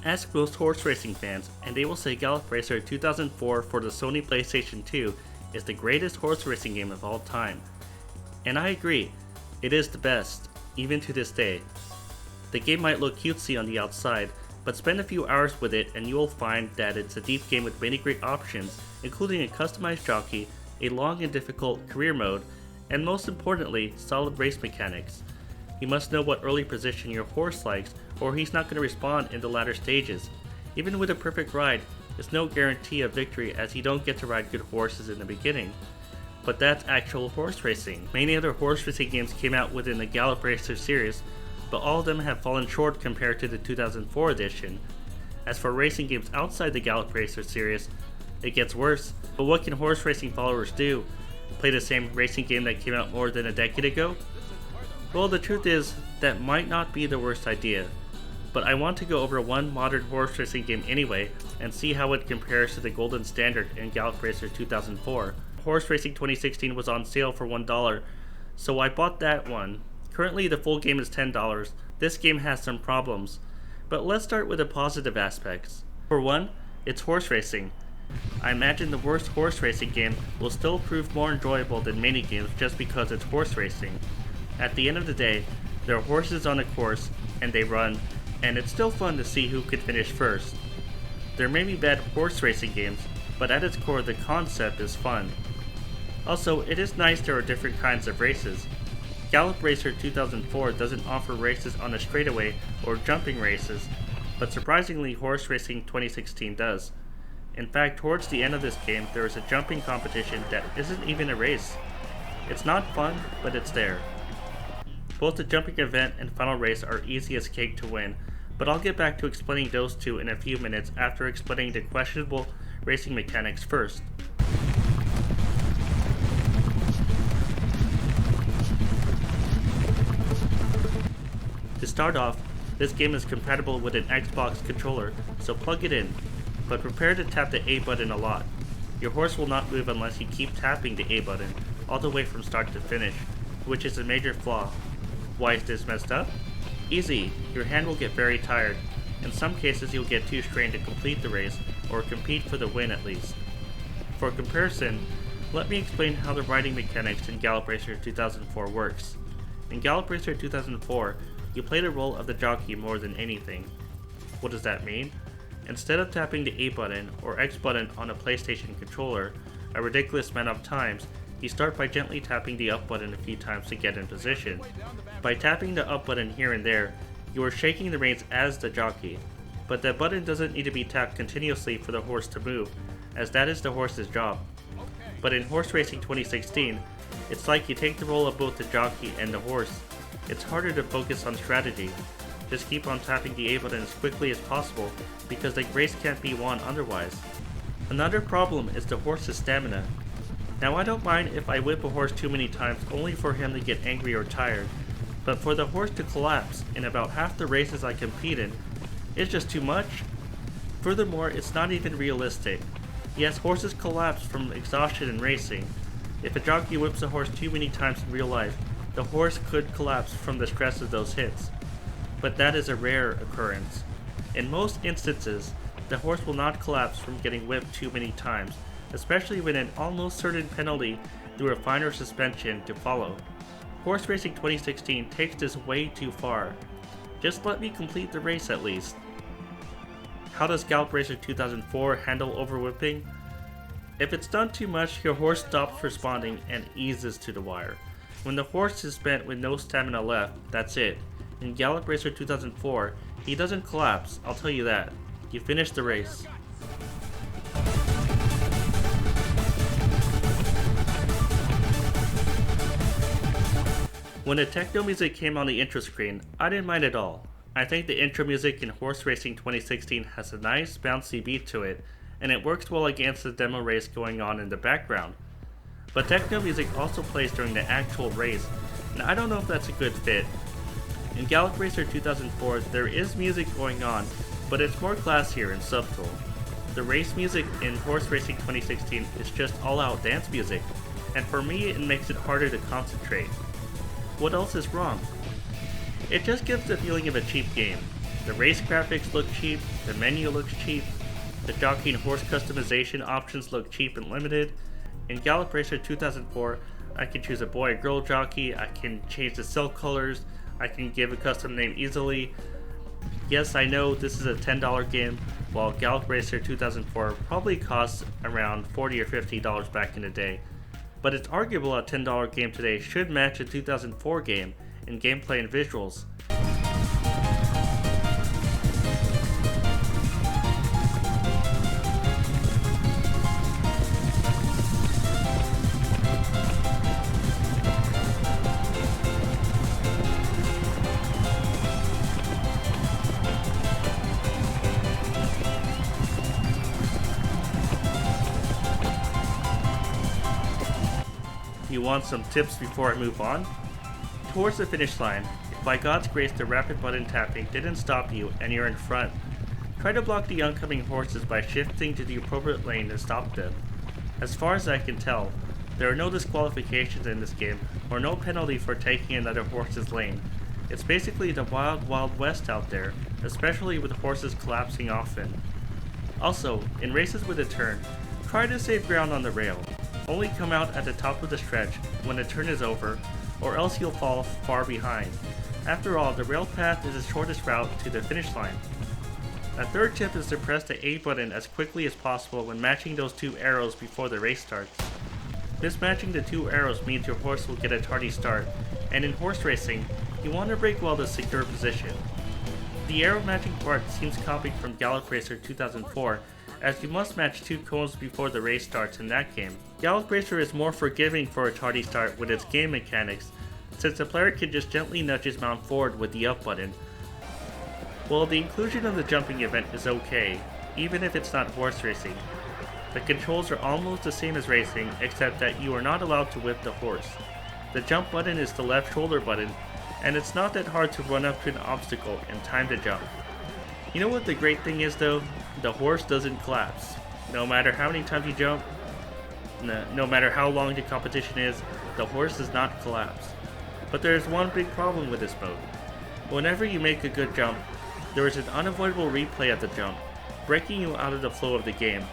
Ask most horse racing fans, and they will say Gallop Racer 2004 for the Sony PlayStation 2 is the greatest horse racing game of all time. And I agree, it is the best, even to this day. The game might look cutesy on the outside, but spend a few hours with it and you will find that it's a deep game with many great options, including a customized jockey, a long and difficult career mode, and most importantly, solid race mechanics. You must know what early position your horse likes, or he's not going to respond in the latter stages. Even with a perfect ride, it's no guarantee of victory as you don't get to ride good horses in the beginning. But that's actual horse racing. Many other horse racing games came out within the Gallop Racer series, but all of them have fallen short compared to the 2004 edition. As for racing games outside the Gallop Racer series, it gets worse. But what can horse racing followers do? Play the same racing game that came out more than a decade ago? Well, the truth is, that might not be the worst idea. But I want to go over one modern horse racing game anyway, and see how it compares to the golden standard in Gallop Racer 2004. Horse Racing 2016 was on sale for $1, so I bought that one. Currently the full game is $10. This game has some problems, but let's start with the positive aspects. For one, it's horse racing. I imagine the worst horse racing game will still prove more enjoyable than many games just because it's horse racing. At the end of the day, there are horses on a course, and they run, and it's still fun to see who could finish first. There may be bad horse racing games, but at its core the concept is fun. Also, it is nice there are different kinds of races. Gallop Racer 2004 doesn't offer races on a straightaway or jumping races, but surprisingly Horse Racing 2016 does. In fact, towards the end of this game there is a jumping competition that isn't even a race. It's not fun, but it's there. Both the jumping event and final race are easy as cake to win, but I'll get back to explaining those two in a few minutes after explaining the questionable racing mechanics first. To start off, this game is compatible with an Xbox controller, so plug it in, but prepare to tap the A button a lot. Your horse will not move unless you keep tapping the A button all the way from start to finish, which is a major flaw. Why is this messed up? Easy, your hand will get very tired. In some cases you'll get too strained to complete the race, or compete for the win at least. For comparison, let me explain how the riding mechanics in Gallop Racer 2004 works. In Gallop Racer 2004, you play the role of the jockey more than anything. What does that mean? Instead of tapping the A button or X button on a PlayStation controller a ridiculous amount of times, you start by gently tapping the up button a few times to get in position. By tapping the up button here and there, you are shaking the reins as the jockey, but that button doesn't need to be tapped continuously for the horse to move, as that is the horse's job. But in Horse Racing 2016, it's like you take the role of both the jockey and the horse. It's harder to focus on strategy. Just keep on tapping the A button as quickly as possible because the race can't be won otherwise. Another problem is the horse's stamina. Now I don't mind if I whip a horse too many times only for him to get angry or tired, but for the horse to collapse in about half the races I compete in, it's just too much. Furthermore, it's not even realistic. Yes, horses collapse from exhaustion in racing. If a jockey whips a horse too many times in real life, the horse could collapse from the stress of those hits. But that is a rare occurrence. In most instances, the horse will not collapse from getting whipped too many times, especially with an almost certain penalty through a fine or suspension to follow. Horse Racing 2016 takes this way too far. Just let me complete the race at least. How does Gallop Racer 2004 handle overwhipping? If it's done too much, your horse stops responding and eases to the wire. When the horse is spent with no stamina left, that's it. In Gallop Racer 2004, he doesn't collapse, I'll tell you that. You finish the race. When the techno music came on the intro screen, I didn't mind at all. I think the intro music in Horse Racing 2016 has a nice bouncy beat to it, and it works well against the demo race going on in the background. But techno music also plays during the actual race, and I don't know if that's a good fit. In Gallop Racer 2004, there is music going on, but it's more classier and subtle. The race music in Horse Racing 2016 is just all-out dance music, and for me it makes it harder to concentrate. What else is wrong? It just gives the feeling of a cheap game. The race graphics look cheap, the menu looks cheap, the jockey and horse customization options look cheap and limited. In Gallop Racer 2004, I can choose a boy or girl jockey, I can change the silk colors, I can give a custom name easily. Yes, I know this is a $10 game, while Gallop Racer 2004 probably costs around $40 or $50 back in the day. But it's arguable a $10 game today should match a 2004 game in gameplay and visuals. You want some tips before I move on? Towards the finish line, if by God's grace the rapid button tapping didn't stop you and you're in front, try to block the oncoming horses by shifting to the appropriate lane to stop them. As far as I can tell, there are no disqualifications in this game or no penalty for taking another horse's lane. It's basically the wild, wild west out there, especially with horses collapsing often. Also, in races with a turn, try to save ground on the rail. Only come out at the top of the stretch when the turn is over, or else you'll fall far behind. After all, the rail path is the shortest route to the finish line. A third tip is to press the A button as quickly as possible when matching those two arrows before the race starts. Mismatching the two arrows means your horse will get a tardy start, and in horse racing, you want to brake well to secure position. The arrow matching part seems copied from Gallop Racer 2004, as you must match two cones before the race starts in that game. Gallop Racer is more forgiving for a tardy start with its game mechanics, since the player can just gently nudge his mount forward with the up button. Well, the inclusion of the jumping event is okay, even if it's not horse racing. The controls are almost the same as racing, except that you are not allowed to whip the horse. The jump button is the left shoulder button, and it's not that hard to run up to an obstacle and time to jump. You know what the great thing is though? The horse doesn't collapse. No matter how many times you jump, no matter how long the competition is, the horse does not collapse. But there is one big problem with this mode. Whenever you make a good jump, there is an unavoidable replay of the jump, breaking you out of the flow of the game.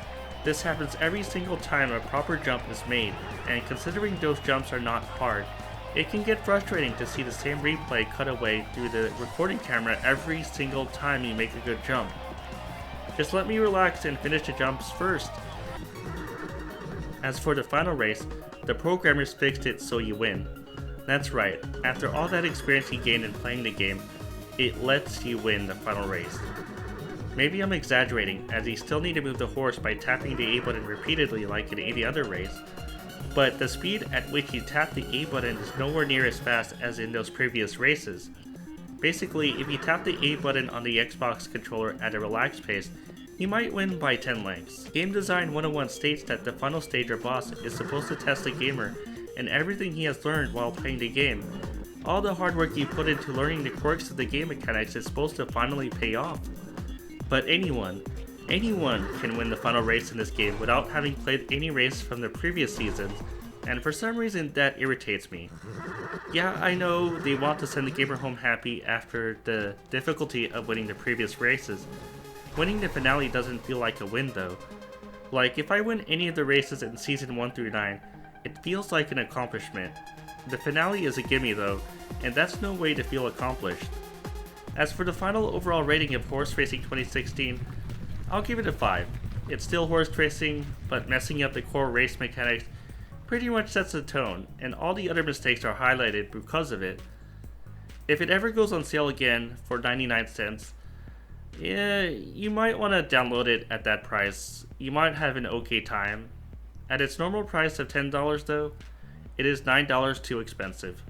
This happens every single time a proper jump is made, and considering those jumps are not hard, it can get frustrating to see the same replay cut away through the recording camera every single time you make a good jump. Just let me relax and finish the jumps first. As for the final race, the programmers fixed it so you win. That's right, after all that experience you gained in playing the game, it lets you win the final race. Maybe I'm exaggerating, as you still need to move the horse by tapping the A button repeatedly like in any other race, but the speed at which you tap the A button is nowhere near as fast as in those previous races. Basically, if you tap the A button on the Xbox controller at a relaxed pace, you might win by 10 lengths. Game Design 101 states that the final stage or boss is supposed to test the gamer and everything he has learned while playing the game. All the hard work you put into learning the quirks of the game mechanics is supposed to finally pay off. But anyone can win the final race in this game without having played any race from the previous seasons, and for some reason that irritates me. Yeah, I know they want to send the gamer home happy after the difficulty of winning the previous races. Winning the finale doesn't feel like a win though. Like, if I win any of the races in Season 1 through 9, it feels like an accomplishment. The finale is a gimme though, and that's no way to feel accomplished. As for the final overall rating of Horse Racing 2016, I'll give it a 5. It's still horse racing, but messing up the core race mechanics pretty much sets the tone, and all the other mistakes are highlighted because of it. If it ever goes on sale again for 99 cents, yeah, you might want to download it at that price. You might have an okay time. At its normal price of $10 though, it is $9 too expensive.